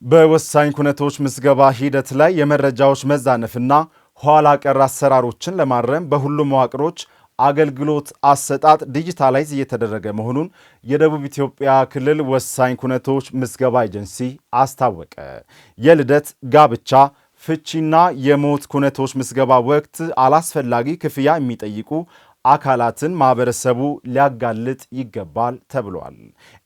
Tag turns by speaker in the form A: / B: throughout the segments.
A: በወሳኝ ኩነቶች ምዝገባ ሂደት ላይ የመረጃዎች መዛነፍና ኋላ ቀር አሰራሮችን ለማረም በሁሉም መዋቅሮች አገልግሎት አሰጣጥ ዲጂታላይዝ እየተደረገ መሆኑን የደቡብ ኢትዮጵያ ክልል ወሳኝ ኩነቶች ምዝገባ ኤጀንሲ አስታወቀ። የልደት፣ ጋብቻ፣ ፍቺና የሞት ኩነቶች ምዝገባ ወቅት አላስፈላጊ ክፍያ የሚጠይቁ አካላትን ማህበረሰቡ ሊያጋልጥ ይገባል ተብሏል።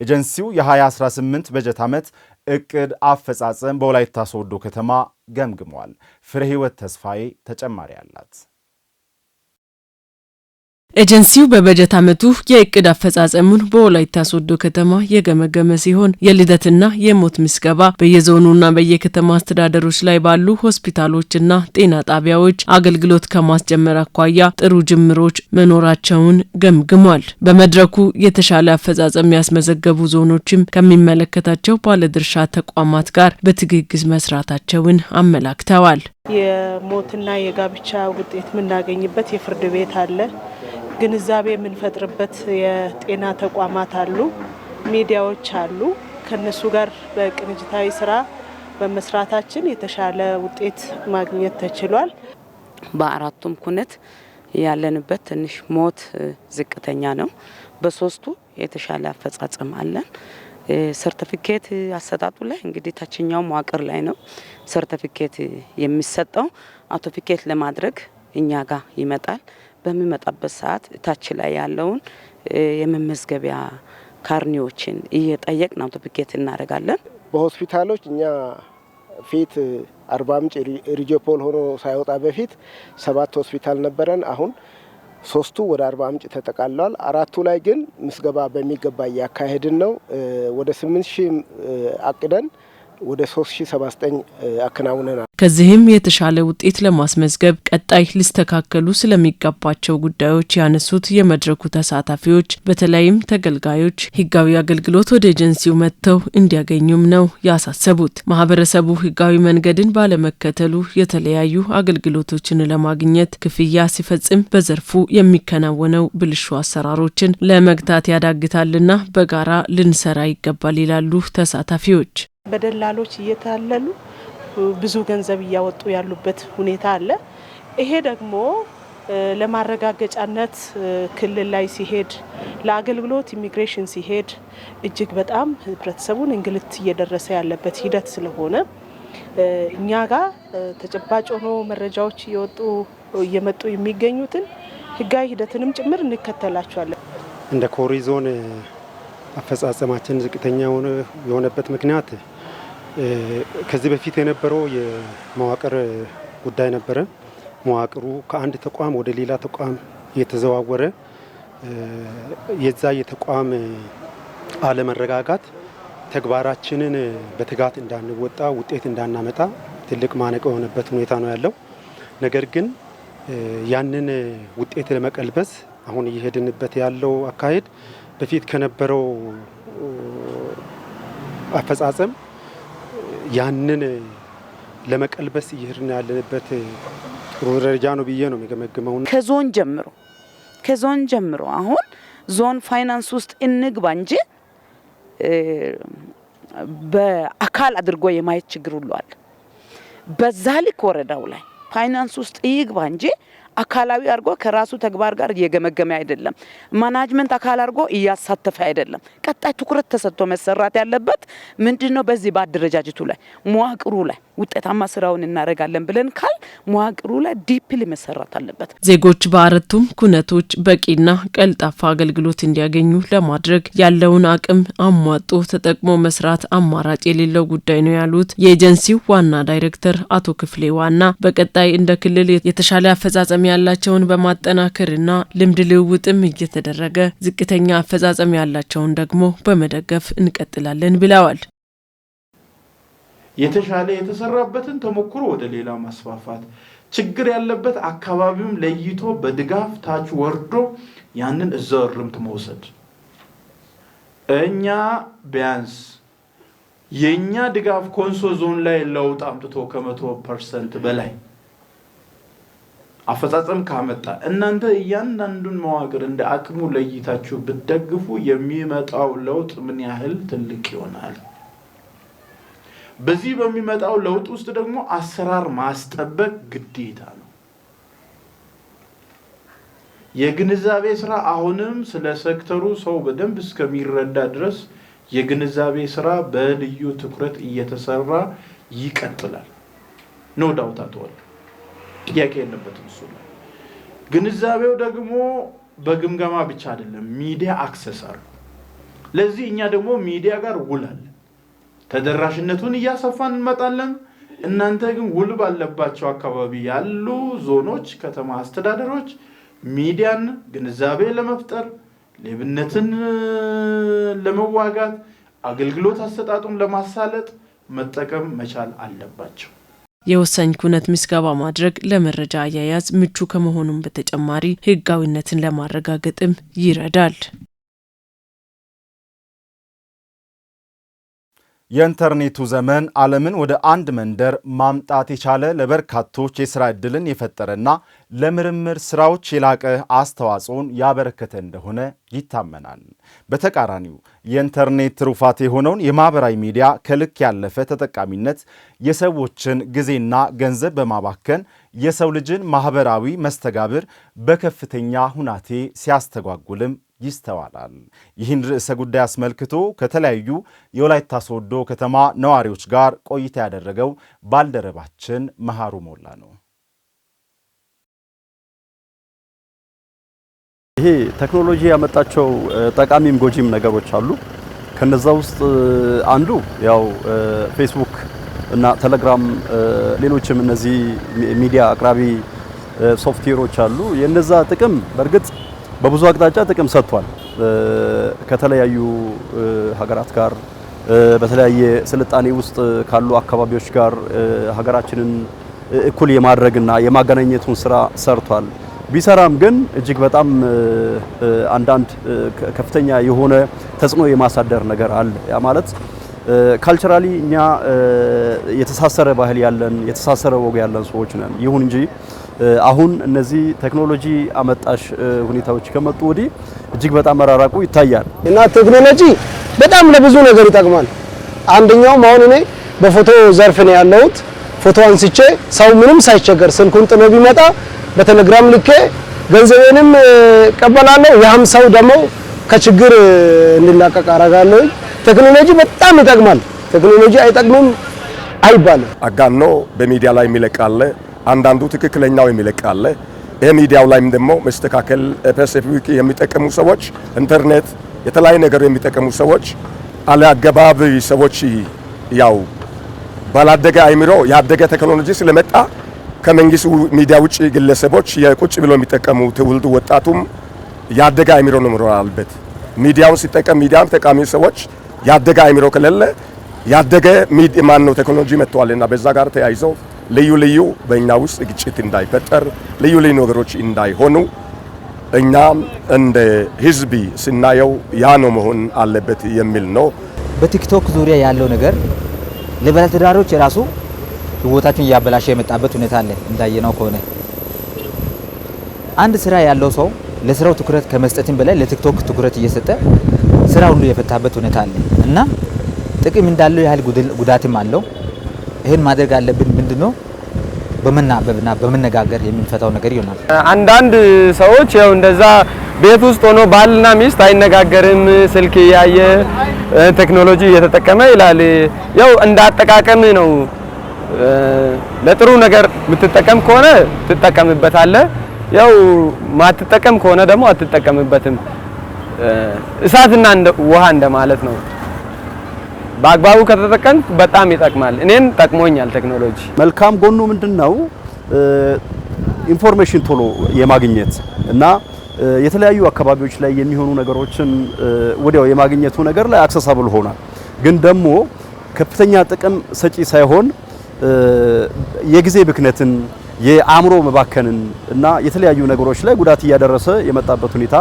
A: ኤጀንሲው የ2018 በጀት ዓመት እቅድ አፈጻጸም በወላይታ ሶዶ ከተማ ገምግሟል። ፍሬህይወት ተስፋዬ ተጨማሪ አላት።
B: ኤጀንሲው በበጀት ዓመቱ የእቅድ አፈጻጸሙን በወላይታ ሶዶ ከተማ የገመገመ ሲሆን የልደትና የሞት ምዝገባ በየዞኑና በየከተማ አስተዳደሮች ላይ ባሉ ሆስፒታሎችና ጤና ጣቢያዎች አገልግሎት ከማስጀመር አኳያ ጥሩ ጅምሮች መኖራቸውን ገምግሟል። በመድረኩ የተሻለ አፈጻጸም ያስመዘገቡ ዞኖችም ከሚመለከታቸው ባለድርሻ ተቋማት ጋር በትግግዝ መስራታቸውን አመላክተዋል።
C: የሞትና የጋብቻ ውጤት የምናገኝበት የፍርድ ቤት አለ። ግንዛቤ የምንፈጥርበት የጤና ተቋማት አሉ፣ ሚዲያዎች አሉ። ከነሱ ጋር በቅንጅታዊ ስራ በመስራታችን የተሻለ ውጤት ማግኘት ተችሏል።
D: በአራቱም ኩነት ያለንበት ትንሽ ሞት ዝቅተኛ ነው። በሶስቱ የተሻለ አፈጻጸም አለን። ሰርቲፊኬት አሰጣጡ ላይ እንግዲህ ታችኛው መዋቅር ላይ ነው ሰርቲፊኬት የሚሰጠው። አውቶፊኬት ለማድረግ እኛ ጋር ይመጣል። በሚመጣበት ሰዓት ታች ላይ ያለውን የመመዝገቢያ ካርኒዎችን እየጠየቅን አውቶፊኬት እናደርጋለን።
E: በሆስፒታሎች እኛ ፊት አርባ ምንጭ ሪጂዮፖል ሆኖ ሳይወጣ በፊት 7 ሆስፒታል ነበረን። አሁን 3ቱ ወደ አርባ ምንጭ ተጠቃለዋል። 4ቱ ላይ ግን ምዝገባ በሚገባ እያካሄድን ነው። ወደ 8000 አቅደን ወደ 3079 አከናውነናል።
B: ከዚህም የተሻለ ውጤት ለማስመዝገብ ቀጣይ ሊስተካከሉ ስለሚገባቸው ጉዳዮች ያነሱት የመድረኩ ተሳታፊዎች በተለይም ተገልጋዮች ሕጋዊ አገልግሎት ወደ ኤጀንሲው መጥተው እንዲያገኙም ነው ያሳሰቡት። ማህበረሰቡ ሕጋዊ መንገድን ባለመከተሉ የተለያዩ አገልግሎቶችን ለማግኘት ክፍያ ሲፈጽም በዘርፉ የሚከናወነው ብልሹ አሰራሮችን ለመግታት ያዳግታልና በጋራ ልንሰራ ይገባል ይላሉ ተሳታፊዎች።
C: በደላሎች እየታለሉ ብዙ ገንዘብ እያወጡ ያሉበት ሁኔታ አለ። ይሄ ደግሞ ለማረጋገጫነት ክልል ላይ ሲሄድ ለአገልግሎት ኢሚግሬሽን ሲሄድ እጅግ በጣም ህብረተሰቡን እንግልት እየደረሰ ያለበት ሂደት ስለሆነ እኛ ጋር ተጨባጭ ሆኖ መረጃዎች እየመጡ የሚገኙትን ህጋዊ ሂደትንም ጭምር እንከተላቸዋለን።
F: እንደ ኮሪ ዞን አፈጻጸማችን ዝቅተኛ የሆነበት ምክንያት ከዚህ በፊት የነበረው የመዋቅር ጉዳይ ነበረ። መዋቅሩ ከአንድ ተቋም ወደ ሌላ ተቋም እየተዘዋወረ የዛ የተቋም አለመረጋጋት ተግባራችንን በትጋት እንዳንወጣ ውጤት እንዳናመጣ ትልቅ ማነቆ የሆነበት ሁኔታ ነው ያለው። ነገር ግን ያንን ውጤት ለመቀልበስ አሁን እየሄድንበት ያለው አካሄድ በፊት ከነበረው አፈጻጸም ያንን ለመቀልበስ እየሄድን ያለንበት ጥሩ ደረጃ ነው ብዬ ነው የሚገመግመው።
D: ከዞን ጀምሮ አሁን ዞን ፋይናንስ ውስጥ እንግባ እንጂ በአካል አድርጎ የማየት ችግር ሁሉ አለ። በዛ ልክ ወረዳው ላይ ፋይናንስ ውስጥ ይግባ እንጂ አካላዊ አርጎ ከራሱ ተግባር ጋር እየገመገመ አይደለም። ማናጅመንት አካል አርጎ እያሳተፈ አይደለም። ቀጣይ ትኩረት ተሰጥቶ መሰራት ያለበት ምንድነው? በዚህ በአደረጃጀቱ ላይ መዋቅሩ ላይ ውጤታማ ስራውን እናደርጋለን ብለን ካል መዋቅሩ ላይ ዲፕሊ መሰራት አለበት።
B: ዜጎች በአራቱም ኩነቶች በቂና ቀልጣፋ አገልግሎት እንዲያገኙ ለማድረግ ያለውን አቅም አሟጦ ተጠቅሞ መስራት አማራጭ የሌለው ጉዳይ ነው ያሉት የኤጀንሲው ዋና ዳይሬክተር አቶ ክፍሌ ዋና በቀጣይ እንደ ክልል የተሻለ አፈጻጸም ያላቸውን በማጠናከርና ልምድ ልውውጥም እየተደረገ ዝቅተኛ አፈጻጸም ያላቸውን ደግሞ በመደገፍ እንቀጥላለን ብለዋል።
G: የተሻለ የተሰራበትን ተሞክሮ ወደ ሌላ ማስፋፋት፣ ችግር ያለበት አካባቢውም ለይቶ በድጋፍ ታች ወርዶ ያንን እዛው እርምት መውሰድ። እኛ ቢያንስ የኛ ድጋፍ ኮንሶ ዞን ላይ ለውጥ አምጥቶ ከ100% በላይ አፈጻጸም ካመጣ እናንተ እያንዳንዱን መዋቅር እንደ አቅሙ ለይታችሁ ብትደግፉ የሚመጣው ለውጥ ምን ያህል ትልቅ ይሆናል። በዚህ በሚመጣው ለውጥ ውስጥ ደግሞ አሰራር ማስጠበቅ ግዴታ ነው። የግንዛቤ ስራ አሁንም ስለ ሴክተሩ ሰው በደንብ እስከሚረዳ ድረስ የግንዛቤ ስራ በልዩ ትኩረት እየተሰራ ይቀጥላል። ኖ ዳውት አትወል ጥያቄ የለበትም እሱ ላይ። ግንዛቤው ደግሞ በግምገማ ብቻ አይደለም፣ ሚዲያ አክሰስ አለ። ለዚህ እኛ ደግሞ ሚዲያ ጋር ውላል ተደራሽነቱን እያሰፋን እንመጣለን። እናንተ ግን ውል ባለባቸው አካባቢ ያሉ ዞኖች፣ ከተማ አስተዳደሮች ሚዲያን ግንዛቤ ለመፍጠር ሌብነትን ለመዋጋት አገልግሎት አሰጣጡን ለማሳለጥ መጠቀም መቻል አለባቸው።
B: የወሳኝ ኩነት ምዝገባ ማድረግ ለመረጃ አያያዝ ምቹ ከመሆኑም በተጨማሪ ህጋዊነትን ለማረጋገጥም ይረዳል።
A: የኢንተርኔቱ ዘመን ዓለምን ወደ አንድ መንደር ማምጣት የቻለ ለበርካቶች የሥራ ዕድልን የፈጠረና ለምርምር ሥራዎች የላቀ አስተዋጽኦን ያበረከተ እንደሆነ ይታመናል። በተቃራኒው የኢንተርኔት ትሩፋት የሆነውን የማህበራዊ ሚዲያ ከልክ ያለፈ ተጠቃሚነት የሰዎችን ጊዜና ገንዘብ በማባከን የሰው ልጅን ማህበራዊ መስተጋብር በከፍተኛ ሁናቴ ሲያስተጓጉልም ይስተዋላል። ይህን ርዕሰ ጉዳይ አስመልክቶ ከተለያዩ የወላይታ ሶዶ ከተማ ነዋሪዎች ጋር ቆይታ ያደረገው ባልደረባችን መሃሩ ሞላ ነው።
H: ይሄ ቴክኖሎጂ ያመጣቸው ጠቃሚም ጎጂም ነገሮች አሉ። ከነዛ ውስጥ አንዱ ያው ፌስቡክ እና ቴሌግራም ሌሎችም እነዚህ ሚዲያ አቅራቢ ሶፍትዌሮች አሉ። የነዛ ጥቅም በእርግጥ በብዙ አቅጣጫ ጥቅም ሰጥቷል። ከተለያዩ ሀገራት ጋር በተለያየ ስልጣኔ ውስጥ ካሉ አካባቢዎች ጋር ሀገራችንን እኩል የማድረግና የማገናኘቱን ስራ ሰርቷል። ቢሰራም ግን እጅግ በጣም አንዳንድ ከፍተኛ የሆነ ተጽዕኖ የማሳደር ነገር አለ። ያ ማለት ካልቸራሊ እኛ የተሳሰረ ባህል ያለን የተሳሰረ ወግ ያለን ሰዎች ነን። ይሁን እንጂ አሁን እነዚህ ቴክኖሎጂ አመጣሽ ሁኔታዎች ከመጡ ወዲህ እጅግ በጣም መራራቁ ይታያል
E: እና ቴክኖሎጂ በጣም ለብዙ ነገር ይጠቅማል። አንደኛው አሁን እኔ በፎቶ ዘርፍ ነው ያለሁት። ፎቶ አንስቼ ሰው ምንም ሳይቸገር ስልኩን ጥሎ ቢመጣ በቴሌግራም ልኬ ገንዘቤንም ቀበላለሁ። ያም ሰው ደግሞ ከችግር እንዲላቀቅ አደርጋለሁ። ቴክኖሎጂ በጣም ይጠቅማል። ቴክኖሎጂ አይጠቅምም አይባልም።
I: አጋኖ በሚዲያ ላይ የሚለቃለ አንዳንዱ ትክክለኛው የሚለቃለ ሚዲያው ላይም ደግሞ መስተካከል ፐርሴፊክ የሚጠቀሙ ሰዎች ኢንተርኔት የተለያየ ነገር የሚጠቀሙ ሰዎች አለአገባብ ሰዎች ያው ባላደገ አይምሮ ያደገ ቴክኖሎጂ ስለመጣ ከመንግስት ሚዲያ ውጪ ግለሰቦች የቁጭ ብሎ የሚጠቀሙ ትውልዱ ወጣቱም ያደገ አይምሮ ነው መኖር አለበት። ሚዲያውን ሲጠቀም ሚዲያም ተቃሚ ሰዎች ያደገ አይምሮ ከሌለ ያደገ ማን ነው ቴክኖሎጂ መጥቷልና በዛ ጋር ተያይዘው ልዩ ልዩ በእኛ ውስጥ ግጭት እንዳይፈጠር ልዩ ልዩ ነገሮች እንዳይሆኑ እኛም እንደ ህዝብ ስናየው ያ ነው መሆን አለበት የሚል ነው።
J: በቲክቶክ ዙሪያ ያለው ነገር ለባለትዳሮች የራሱ ህይወታቸውን እያበላሸ የመጣበት ሁኔታ አለ። እንዳየነው ከሆነ አንድ ስራ ያለው ሰው ለስራው ትኩረት ከመስጠትም በላይ ለቲክቶክ ትኩረት እየሰጠ ስራ ሁሉ የፈታበት ሁኔታ አለ እና ጥቅም እንዳለው ያህል ጉዳትም አለው። ይሄን ማድረግ አለብን። ምንድነው በመናበብና በመነጋገር የምንፈታው ነገር ይሆናል።
K: አንዳንድ ሰዎች ያው እንደዛ ቤት ውስጥ ሆኖ ባልና ሚስት አይነጋገርም፣ ስልክ ያየ ቴክኖሎጂ እየተጠቀመ ይላል። ያው እንዳጠቃቀም ነው። ለጥሩ ነገር የምትጠቀም ከሆነ ትጠቀምበታለህ። ያው ማትጠቀም ከሆነ ደግሞ አትጠቀምበትም። እሳትና ውሃ እንደማለት ነው። በአግባቡ ከተጠቀም በጣም ይጠቅማል። እኔን ጠቅሞኛል ቴክኖሎጂ።
H: መልካም ጎኑ ምንድነው? ኢንፎርሜሽን ቶሎ የማግኘት እና የተለያዩ አካባቢዎች ላይ የሚሆኑ ነገሮችን ወዲያው የማግኘቱ ነገር ላይ አክሰሳብል ሆኗል። ግን ደግሞ ከፍተኛ ጥቅም ሰጪ ሳይሆን የጊዜ ብክነትን የአእምሮ መባከንን እና የተለያዩ ነገሮች ላይ ጉዳት እያደረሰ የመጣበት ሁኔታ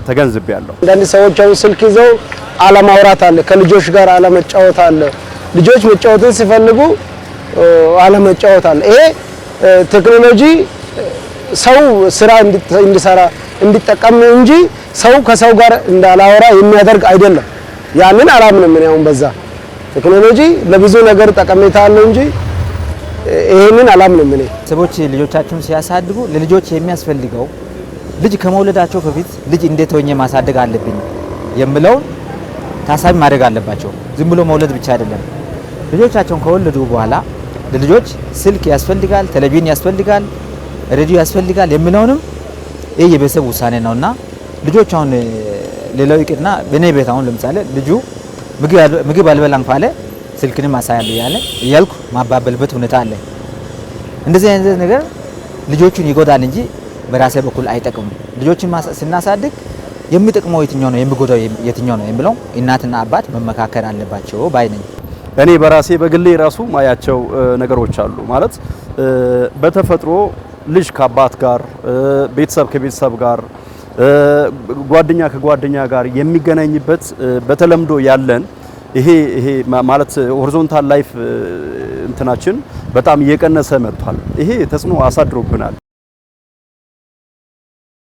H: ተገንዝቤያለሁ።
E: አንዳንድ ሰዎች አሁን ስልክ ይዘው አለማውራት አለ፣ ከልጆች ጋር አለመጫወት አለ። ልጆች መጫወትን ሲፈልጉ አለመጫወት አለ። ይሄ ቴክኖሎጂ ሰው ስራ እንዲሰራ እንዲጠቀም እንጂ ሰው ከሰው ጋር እንዳላወራ የሚያደርግ አይደለም። ያንን አላምንም እኔ አሁን በዛ ቴክኖሎጂ ለብዙ ነገር ጠቀሜታ አለው እንጂ ይሄንን አላምንም እኔ።
J: ሰዎች ልጆቻቸውን ሲያሳድጉ ለልጆች የሚያስፈልገው ልጅ ከመውለዳቸው በፊት ልጅ እንዴት ሆኜ ማሳደግ አለብኝ የሚለው ታሳቢ ማድረግ አለባቸው። ዝም ብሎ መውለድ ብቻ አይደለም። ልጆቻቸውን ከወለዱ በኋላ ለልጆች ስልክ ያስፈልጋል፣ ቴሌቪዥን ያስፈልጋል፣ ሬዲዮ ያስፈልጋል የሚለውንም ይሄ የቤተሰብ ውሳኔ ነውና ልጆች አሁን ሌላው ይቅርና በኔ ቤት አሁን ለምሳሌ ልጁ ምግብ አልበላም ካለ ስልክንም አሳያለሁ ያለ እያልኩ ማባበልበት ሁኔታ አለ። እንደዚህ አይነት ነገር ልጆቹን ይጎዳል እንጂ በራሴ በኩል አይጠቅምም። ልጆችን ስናሳድግ የሚጠቅመው የትኛው ነው የሚጎዳው የትኛው ነው የሚለው እናትና አባት መመካከር አለባቸው ባይ ነኝ።
H: እኔ በራሴ በግሌ ራሱ ማያቸው ነገሮች አሉ። ማለት በተፈጥሮ ልጅ ከአባት ጋር፣ ቤተሰብ ከቤተሰብ ጋር፣ ጓደኛ ከጓደኛ ጋር የሚገናኝበት በተለምዶ ያለን ይሄ ማለት ሆሪዞንታል ላይፍ እንትናችን በጣም እየቀነሰ መጥቷል። ይሄ ተጽዕኖ አሳድሮብናል።